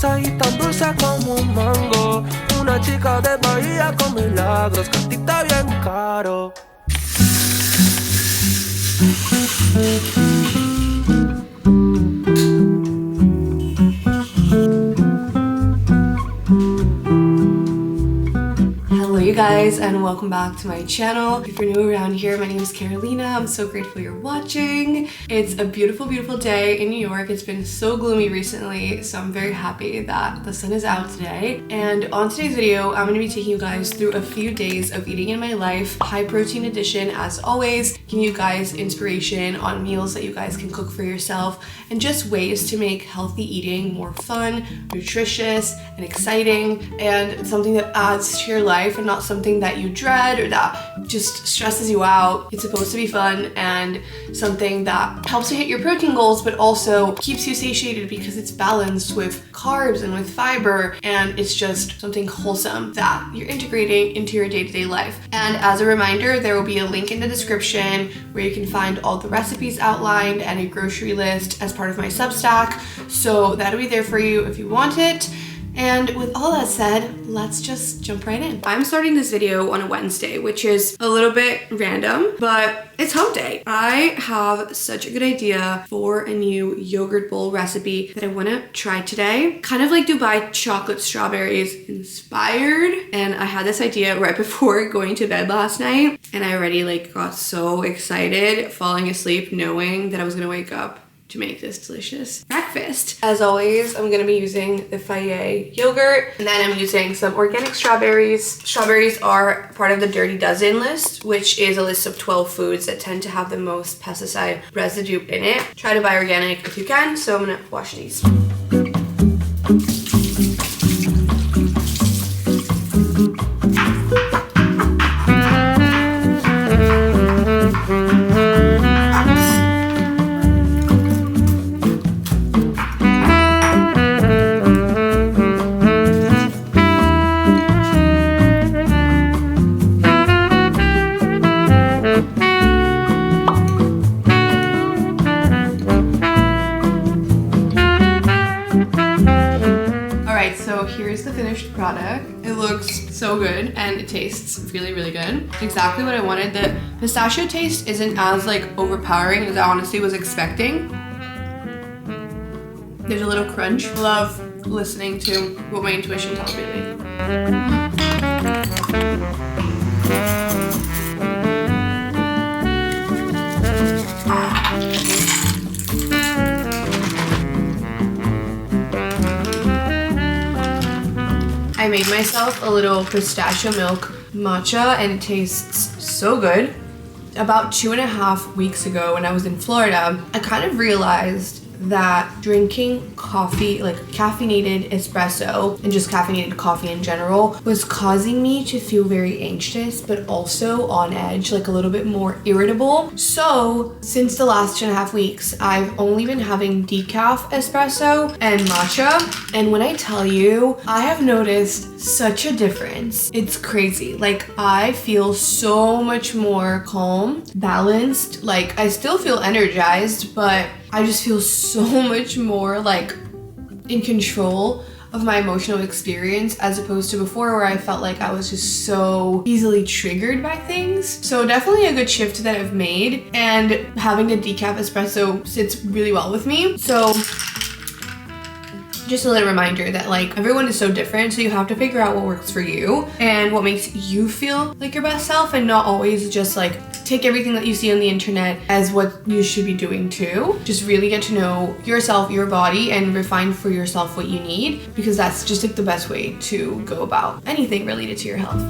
hermosa y tan dulce como un mango. Una chica de Bahía con milagros, cantita bien caro. Hello you guys, and welcome back to my channel. If you're new around here, my name is Carolina. I'm so grateful you're watching. It's a beautiful, beautiful day in New York. It's been so gloomy recently, so I'm very happy that the sun is out today. And on today's video, I'm going to be taking you guys through a few days of eating in my life. High protein edition as always, giving you guys inspiration on meals that you guys can cook for yourself and just ways to make healthy eating more fun, nutritious, and exciting, and something that adds to your life and not something that you dread or that just stresses you out. It's supposed to be fun and something that helps you hit your protein goals, but also keeps you satiated because it's balanced with carbs and with fiber, and it's just something wholesome that you're integrating into your day-to-day life. And as a reminder, there will be a link in the description where you can find all the recipes outlined and a grocery list as part of my Substack, so that'll be there for you if you want it. And with all that said, let's just jump right in. I'm starting this video on a Wednesday, which is a little bit random, but it's hump day. I have such a good idea for a new yogurt bowl recipe that I want to try today. Kind of like Dubai chocolate strawberries inspired. And I had this idea right before going to bed last night, and I already got so excited, falling asleep knowing that I was gonna wake up to make this delicious breakfast. As always, I'm gonna be using the Fayet yogurt, and then I'm using some organic strawberries. Strawberries are part of the Dirty Dozen list, which is a list of 12 foods that tend to have the most pesticide residue in it. Try to buy organic if you can, so I'm gonna wash these. Here's the finished product. It looks so good and it tastes really, really good. Exactly what I wanted. The pistachio taste isn't as overpowering as I honestly was expecting. There's a little crunch. Love listening to what my intuition tells me to make. I made myself a little pistachio milk matcha and it tastes so good. About 2.5 weeks ago when I was in Florida, I kind of realized that drinking coffee, caffeinated espresso and just caffeinated coffee in general, was causing me to feel very anxious, but also on edge, a little bit more irritable. So since the last 2.5 weeks, I've only been having decaf espresso and matcha. And when I tell you, I have noticed such a difference. It's crazy. I feel so much more calm, balanced. I still feel energized, but I just feel so much more in control of my emotional experience as opposed to before where I felt like I was just so easily triggered by things. So definitely a good shift that I've made, and having the decaf espresso sits really well with me. So just a little reminder that everyone is so different, so you have to figure out what works for you and what makes you feel like your best self, and not always just take everything that you see on the internet as what you should be doing too. Just really get to know yourself, your body, and refine for yourself what you need, because that's just the best way to go about anything related to your health.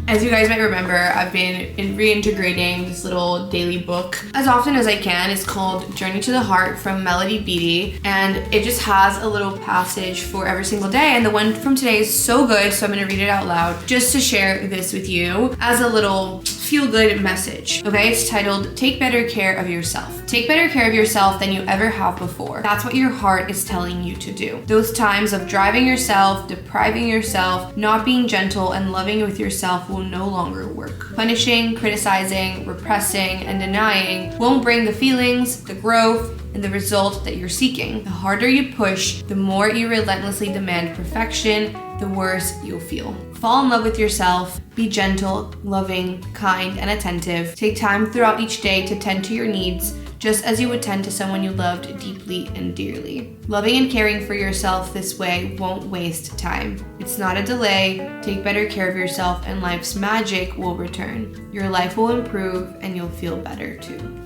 As you guys might remember, I've been reintegrating this little daily book as often as I can. It's called Journey to the Heart from Melody Beattie, and it just has a little passage for every single day, and the one from today is so good, so I'm gonna read it out loud just to share this with you as a little feel-good message, okay? It's titled, Take Better Care of Yourself. Take better care of yourself than you ever have before. That's what your heart is telling you to do. Those times of driving yourself, depriving yourself, not being gentle, and loving with yourself will no longer work. Punishing, criticizing, repressing, and denying won't bring the feelings, the growth, and the result that you're seeking. The harder you push, the more you relentlessly demand perfection, the worse you'll feel. Fall in love with yourself, be gentle, loving, kind, and attentive. Take time throughout each day to tend to your needs, just as you would tend to someone you loved deeply and dearly. Loving and caring for yourself this way won't waste time. It's not a delay. Take better care of yourself and life's magic will return. Your life will improve and you'll feel better too.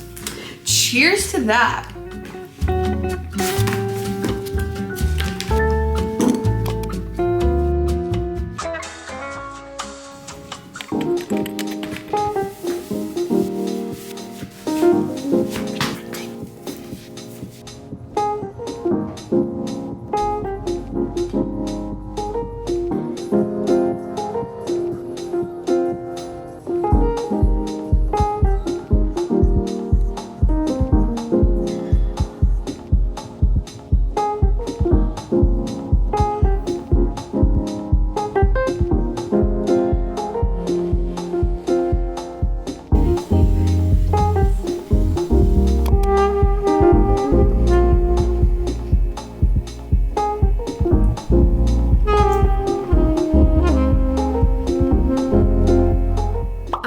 Cheers to that.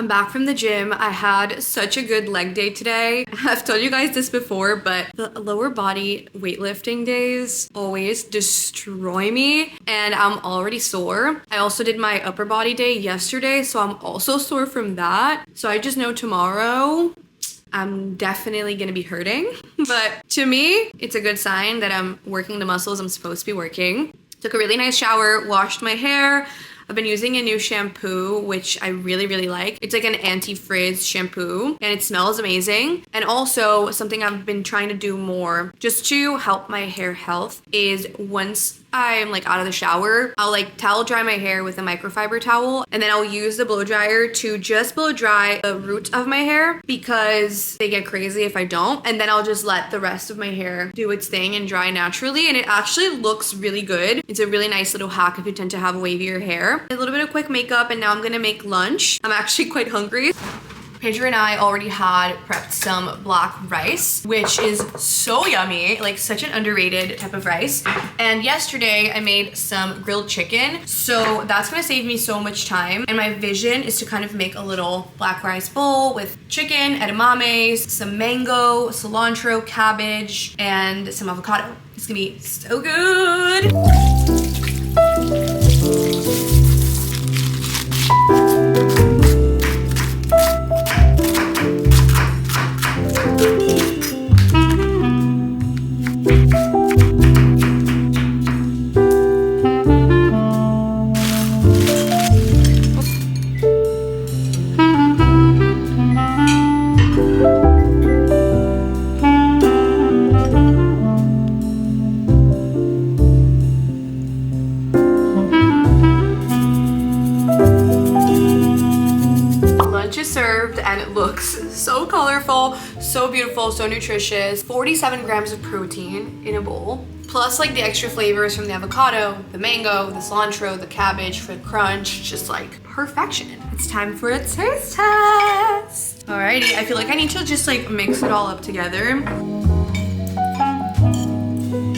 Back from the gym. I had such a good leg day today. I've told you guys this before, but the lower body weightlifting days always destroy me and I'm already sore. I also did my upper body day yesterday, so I'm also sore from that. So I just know tomorrow I'm definitely gonna be hurting. But to me, it's a good sign that I'm working the muscles I'm supposed to be working. Took a really nice shower, washed my hair. I've been using a new shampoo, which I really, really like. It's like an anti-frizz shampoo and it smells amazing. And also something I've been trying to do more just to help my hair health is once I'm like out of the shower, I'll like towel dry my hair with a microfiber towel and then I'll use the blow dryer to just blow dry the root of my hair because they get crazy if I don't. And then I'll just let the rest of my hair do its thing and dry naturally. And it actually looks really good. It's a really nice little hack if you tend to have wavier hair. A little bit of quick makeup and now I'm gonna make lunch. I'm actually quite hungry. Pedro and I already had prepped some black rice, which is so yummy, like such an underrated type of rice. And yesterday I made some grilled chicken, so that's gonna save me so much time. And my vision is to kind of make a little black rice bowl with chicken, edamames, some mango, cilantro, cabbage, and some avocado. It's gonna be so good. Served and it looks so colorful, so beautiful, so nutritious. 47 grams of protein in a bowl, plus like the extra flavors from the avocado, the mango, the cilantro, the cabbage for the crunch, just like perfection. It's time for a taste test. Alrighty, I feel like I need to just like mix it all up together.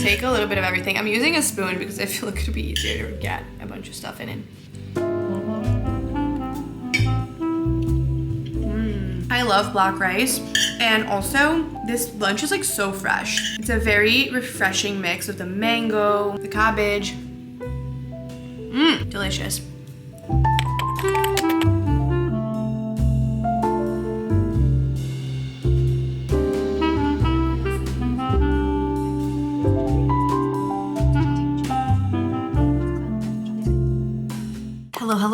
Take a little bit of everything. I'm using a spoon because I feel like it would be easier to get a bunch of stuff in it. I love black rice, and also this lunch is like so fresh. It's a very refreshing mix with the mango, the cabbage. Delicious.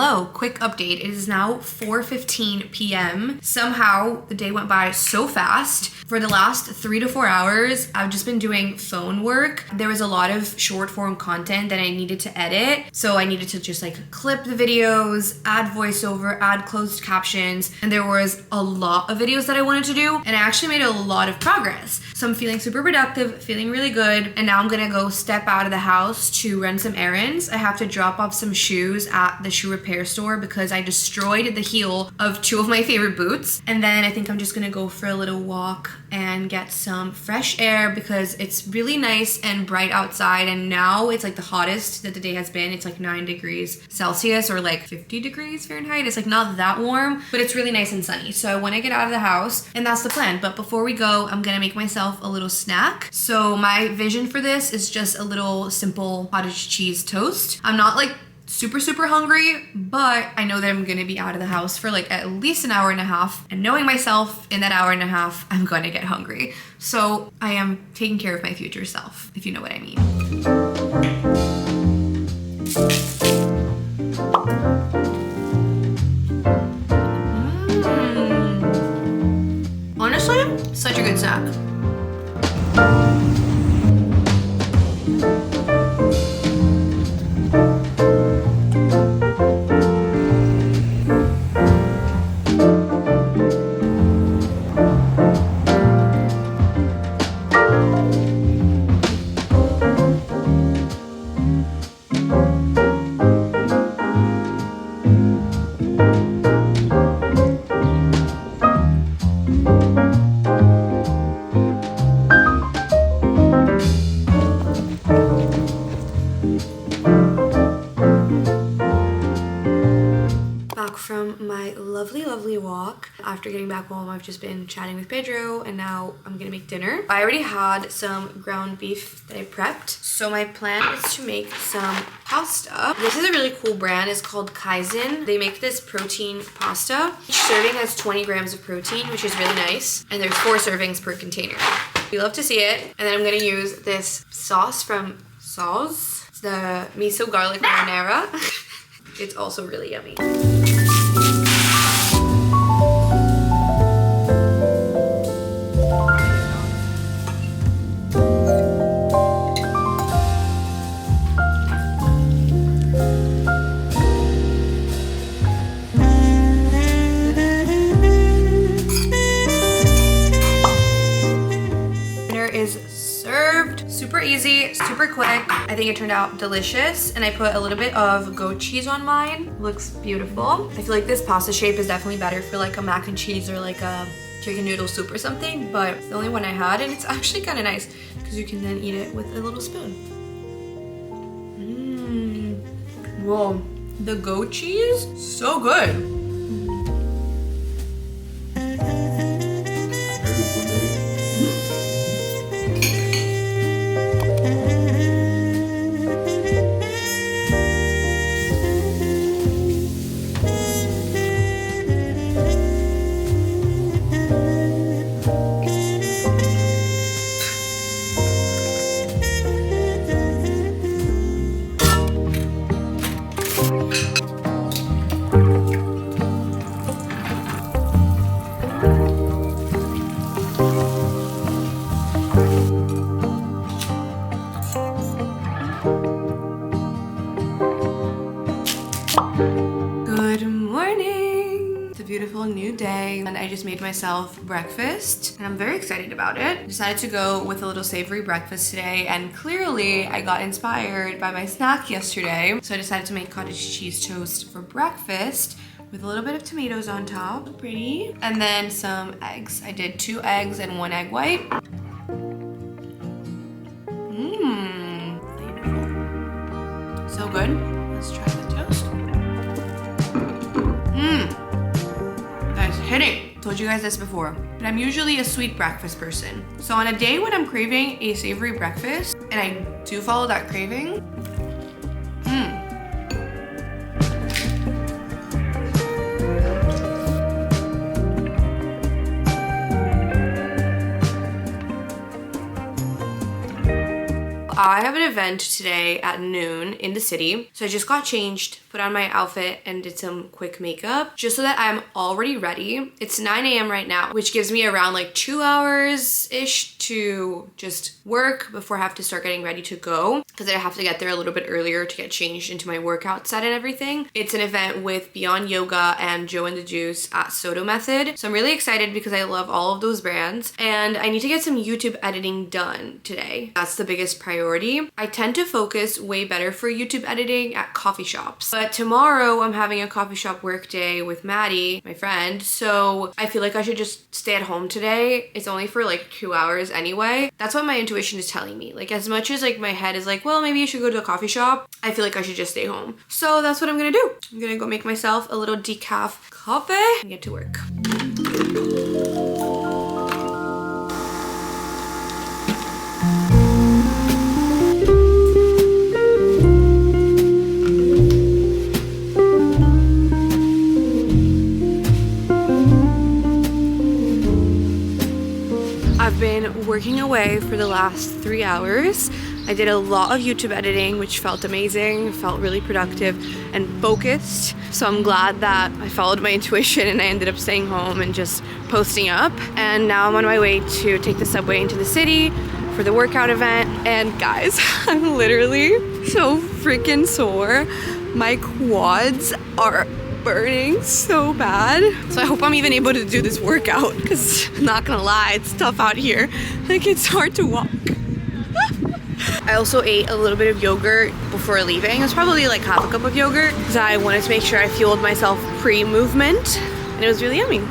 Hello, quick update. It is now 4:15 p.m. Somehow the day went by so fast. For the last 3 to 4 hours, I've just been doing phone work. There was a lot of short form content that I needed to edit. So I needed to just like clip the videos, add voiceover, add closed captions. And there was a lot of videos that I wanted to do. And I actually made a lot of progress. So I'm feeling super productive, feeling really good. And now I'm gonna go step out of the house to run some errands. I have to drop off some shoes at the shoe repair store because I destroyed the heel of 2 of my favorite boots. And then I think I'm just gonna go for a little walk and get some fresh air because it's really nice and bright outside. And now it's like the hottest that the day has been. It's like 9 degrees Celsius or like 50 degrees Fahrenheit. It's like not that warm, but it's really nice and sunny. So I wanna get out of the house and that's the plan. But before we go, I'm gonna make myself a little snack. So my vision for this is just a little simple cottage cheese toast. I'm not like super hungry, but I know that I'm gonna be out of the house for like at least an hour and a half, and knowing myself, in that hour and a half I'm gonna get hungry. So I am taking care of my future self, if you know what I mean. Honestly, such a good snack. From my lovely walk. After getting back home, I've just been chatting with Pedro and now I'm gonna make dinner. I already had some ground beef that I prepped. So my plan is to make some pasta. This is a really cool brand. It's called Kaizen. They make this protein pasta. Each serving has 20 grams of protein, which is really nice. And there's 4 servings per container. We love to see it. And then I'm gonna use this sauce from Sauce. It's the miso garlic marinara. It's also really yummy. Super easy, super quick. I think it turned out delicious, and I put a little bit of goat cheese on mine. Looks beautiful. I feel like this pasta shape is definitely better for like a mac and cheese or like a chicken noodle soup or something, but it's the only one I had, and it's actually kind of nice because you can then eat it with a little spoon. Whoa, the goat cheese, so good. Beautiful new day, and I just made myself breakfast and I'm very excited about it. Decided to go with a little savory breakfast today, and clearly I got inspired by my snack yesterday, so I decided to make cottage cheese toast for breakfast with a little bit of tomatoes on top. Pretty. And then some eggs. I did 2 eggs and 1 egg white. Flavorful. So good. Let's try the toast. Hitting. Told you guys this before, but I'm usually a sweet breakfast person. So on a day when I'm craving a savory breakfast, and I do follow that craving, I have an event today at noon in the city, so I just got changed put on my outfit and did some quick makeup just so that I'm already ready. It's 9 a.m. right now, which gives me around like 2 hours-ish to just work before I have to start getting ready to go, because I have to get there a little bit earlier to get changed into my workout set and everything. It's an event with Beyond Yoga and Joe and the Juice at Soto Method. So I'm really excited because I love all of those brands, and I need to get some YouTube editing done today. That's the biggest priority. I tend to focus way better for YouTube editing at coffee shops, but tomorrow I'm having a coffee shop work day with Maddie, my friend, so I feel like I should just stay at home today. It's only for like 2 hours anyway. That's what my intuition is telling me. Like, as much as like my head is like, well, maybe you should go to a coffee shop, I feel like I should just stay home. So that's what I'm gonna do. I'm gonna go make myself a little decaf coffee and get to work. I've been working away for the last 3 hours. I did a lot of YouTube editing, which felt amazing, felt really productive and focused. So I'm glad that I followed my intuition and I ended up staying home and just posting up. And now I'm on my way to take the subway into the city for the workout event. And guys, I'm literally so freaking sore. My quads are burning so bad. So I hope I'm even able to do this workout, because I'm not gonna lie, it's tough out here. Like, it's hard to walk. I also ate a little bit of yogurt before leaving. It was probably like half a cup of yogurt because I wanted to make sure I fueled myself pre-movement, and it was really yummy.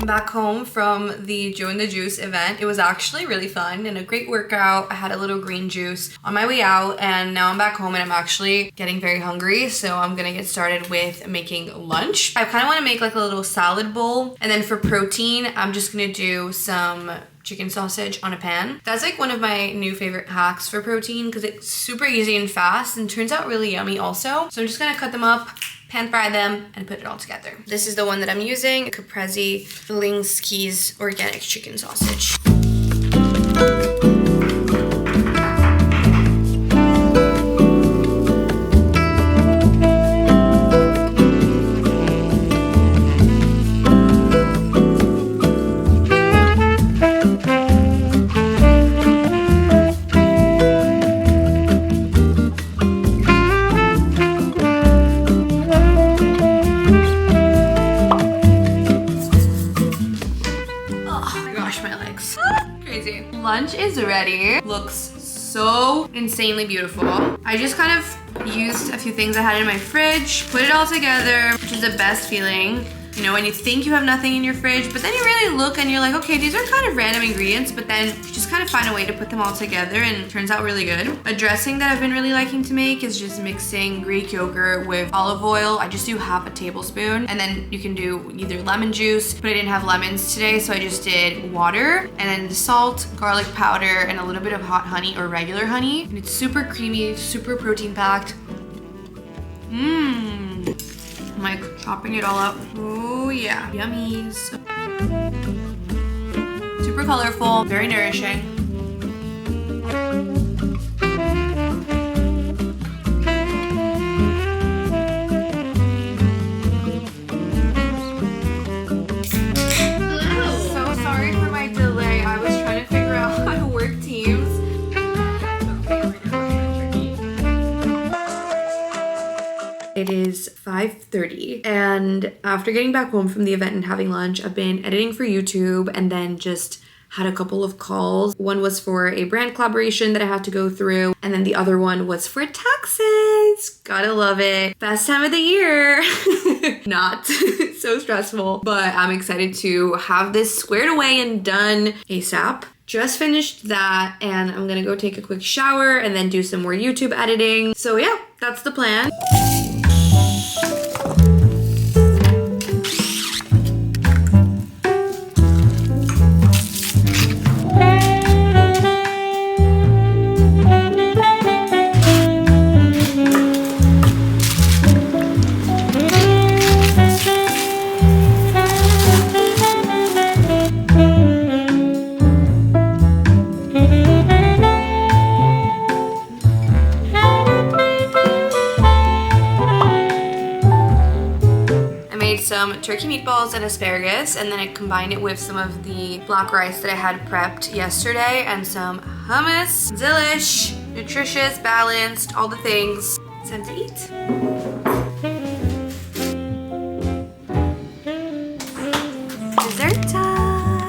Back home from the Joe and the Juice event. It was actually really fun and a great workout. I had a little green juice on my way out, and now I'm back home and I'm actually getting very hungry, so I'm gonna get started with making lunch. I kind of want to make like a little salad bowl, and then for protein I'm just gonna do some chicken sausage on a pan. That's like one of my new favorite hacks for protein because it's super easy and fast and turns out really yummy also. So I'm just gonna cut them up, pan fry them, and put it all together. This is the one that I'm using, Caprese Linkski's organic chicken sausage. Lunch is ready. Looks so insanely beautiful. I just kind of used a few things I had in my fridge, put it all together, which is the best feeling. You know, when you think you have nothing in your fridge, but then you really look and you're like, okay, these are kind of random ingredients, but then you just kind of find a way to put them all together and it turns out really good. A dressing that I've been really liking to make is just mixing Greek yogurt with olive oil. I just do half a tablespoon, and then you can do either lemon juice, but I didn't have lemons today, so I just did water, and then salt, garlic powder, and a little bit of hot honey or regular honey. And it's super creamy, super protein packed. I'm like chopping it all up. Oh yeah, yummies. Super colorful, very nourishing. Hello. So sorry for my delay. I was trying to figure out how to work Teams. It is 5:30, and after getting back home from the event and having lunch, I've been editing for YouTube and then just had a couple of calls. One was for a brand collaboration that I had to go through, and then the other one was for taxes. Gotta love it. Best time of the year. Not so stressful, but I'm excited to have this squared away and done ASAP. Just finished that, and I'm gonna go take a quick shower and then do some more YouTube editing. So yeah, that's the plan. Some turkey meatballs and asparagus, and then I combined it with some of the black rice that I had prepped yesterday and some hummus. Delish, nutritious, balanced, all the things. It's time to eat. Dessert time.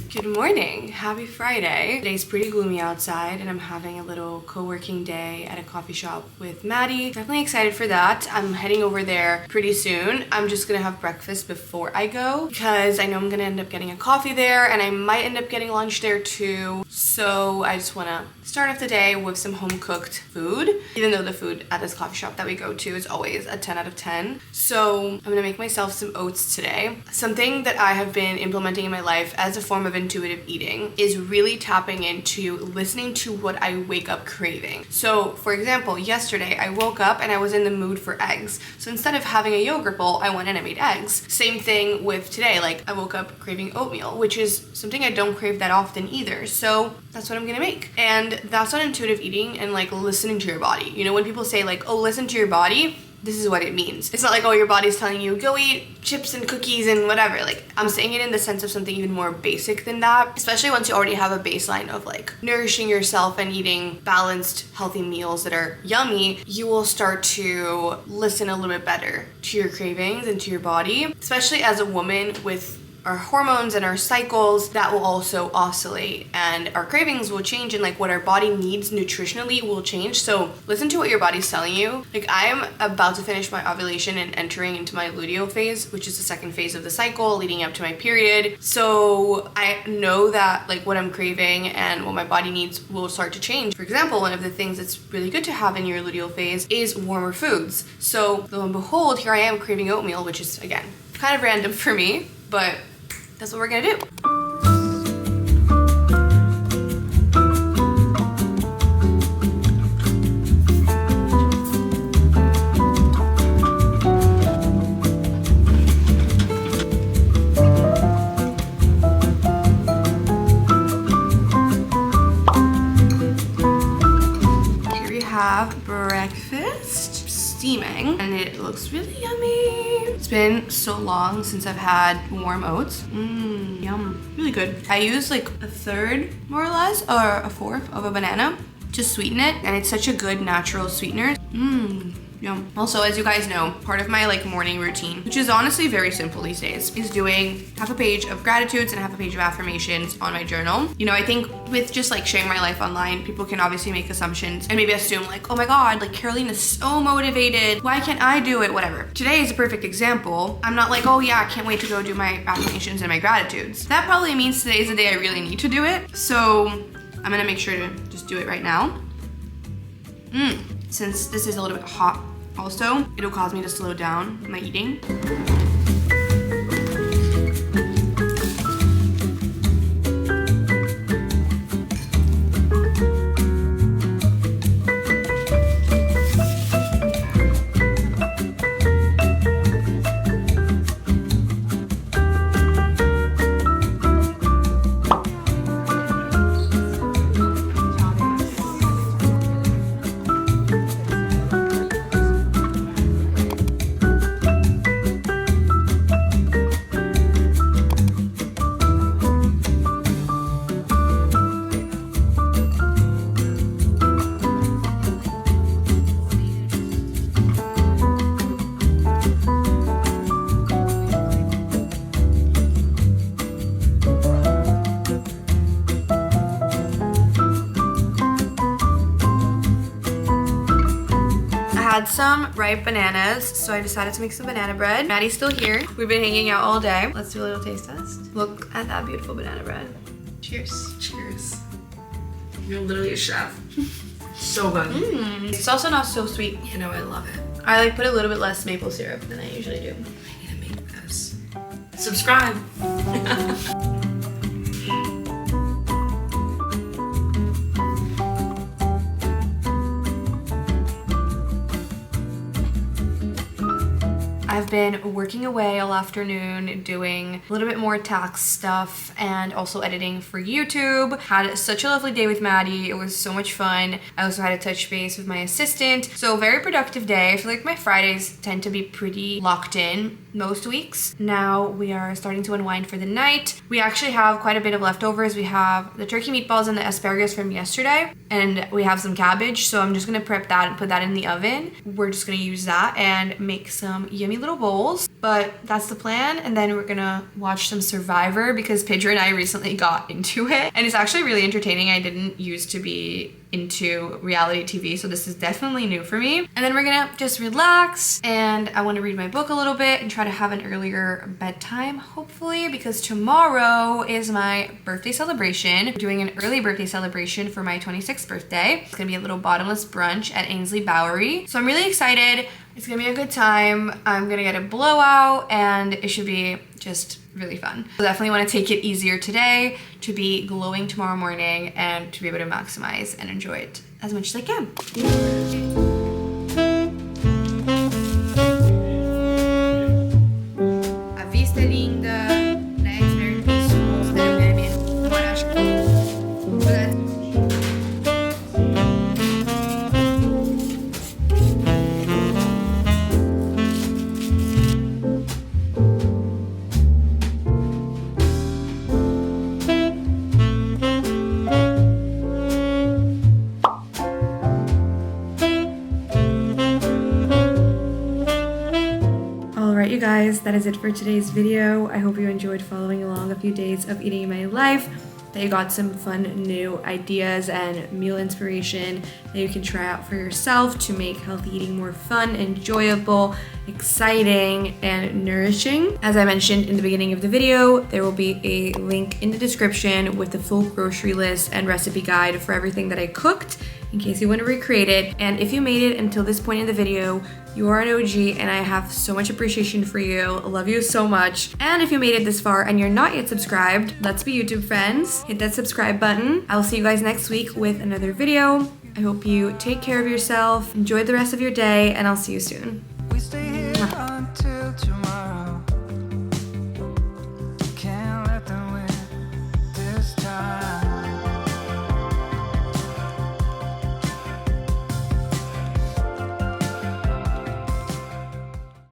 Good morning. Happy Friday. Today's pretty gloomy outside and I'm having a little co-working day at a coffee shop with Maddie. Definitely excited for that. I'm heading over there pretty soon. I'm just gonna have breakfast before I go because I know I'm gonna end up getting a coffee there and I might end up getting lunch there too. So I just wanna start off the day with some home-cooked food, even though the food at this coffee shop that we go to is always a 10 out of 10. So I'm gonna make myself some oats today. Something that I have been implementing in my life as a form of intuitive eating is really tapping into listening to what I wake up craving. So for example, yesterday I woke up and I was in the mood for eggs. So instead of having a yogurt bowl, I went and I made eggs. Same thing with today, like I woke up craving oatmeal, which is something I don't crave that often either. So that's what I'm gonna make. And that's what intuitive eating and like listening to your body. You know, when people say like, oh, listen to your body, this is what it means. It's not like, oh, your body's telling you, go eat chips and cookies and whatever. Like, I'm saying it in the sense of something even more basic than that, especially once you already have a baseline of like nourishing yourself and eating balanced, healthy meals that are yummy, you will start to listen a little bit better to your cravings and to your body, especially as a woman with our hormones and our cycles that will also oscillate and our cravings will change and like what our body needs nutritionally will change. So listen to what your body's telling you. Like I am about to finish my ovulation and entering into my luteal phase, which is the second phase of the cycle leading up to my period. So I know that like what I'm craving and what my body needs will start to change. For example, one of the things that's really good to have in your luteal phase is warmer foods. So lo and behold, here I am craving oatmeal, which is again, kind of random for me, but that's what we're gonna do. Here we have breakfast, steaming, and it looks really yummy. It's been so long since I've had warm oats. Yum. Really good. I use like a third, more or less, or a fourth of a banana to sweeten it, and it's such a good natural sweetener. Yum. Also, as you guys know, part of my like morning routine, which is honestly very simple these days, is doing half a page of gratitudes and half a page of affirmations on my journal. You know, I think with just like sharing my life online, people can obviously make assumptions and maybe assume like, oh my God, like Caroline is so motivated. Why can't I do it? Whatever. Today is a perfect example. I'm not like, oh yeah, I can't wait to go do my affirmations and my gratitudes. That probably means today's the day I really need to do it. So I'm gonna make sure to just do it right now. Since this is a little bit hot also, it'll cause me to slow down my eating. had some ripe bananas, so I decided to make some banana bread. Maddie's still here. We've been hanging out all day. Let's do a little taste test. Look at that beautiful banana bread. Cheers. Cheers. You're literally a chef. So good. It's also not so sweet. You know, I love it. I like put a little bit less maple syrup than I usually do. I need to make this. Subscribe. I've been working away all afternoon doing a little bit more tax stuff and also editing for YouTube. Had such a lovely day with Maddie. It was so much fun. I also had a touch base with my assistant. So very productive day. I feel like my Fridays tend to be pretty locked in most weeks. Now we are starting to unwind for the night. We actually have quite a bit of leftovers. We have the turkey meatballs and the asparagus from yesterday, and we have some cabbage. So I'm just gonna prep that and put that in the oven. We're just gonna use that and make some yummy little bowls. But that's the plan. And then we're gonna watch some Survivor because Pedro and I recently got into it, and it's actually really entertaining. I didn't used to be into reality TV, so this is definitely new for me. And then we're gonna just relax, and I want to read my book a little bit and try to have an earlier bedtime, hopefully, because tomorrow is my birthday celebration. We're doing an early birthday celebration for my 26th birthday. It's gonna be a little bottomless brunch at Ainsley Bowery, so I'm really excited. It's gonna be a good time. I'm gonna get a blowout, and it should be just really fun. So definitely want to take it easier today to be glowing tomorrow morning and to be able to maximize and enjoy it as much as I can. A vista linda, legs very peaceful, you guys, that is it for today's video. I hope you enjoyed following along a few days of eating in my life, that you got some fun new ideas and meal inspiration that you can try out for yourself to make healthy eating more fun, enjoyable, exciting, and nourishing. As I mentioned in the beginning of the video, there will be a link in the description with the full grocery list and recipe guide for everything that I cooked in case you want to recreate it. And if you made it until this point in the video, you are an OG, and I have so much appreciation for you. I love you so much. And if you made it this far and you're not yet subscribed, let's be YouTube friends. Hit that subscribe button. I will see you guys next week with another video. I hope you take care of yourself, enjoy the rest of your day, and I'll see you soon. We stay here until tomorrow.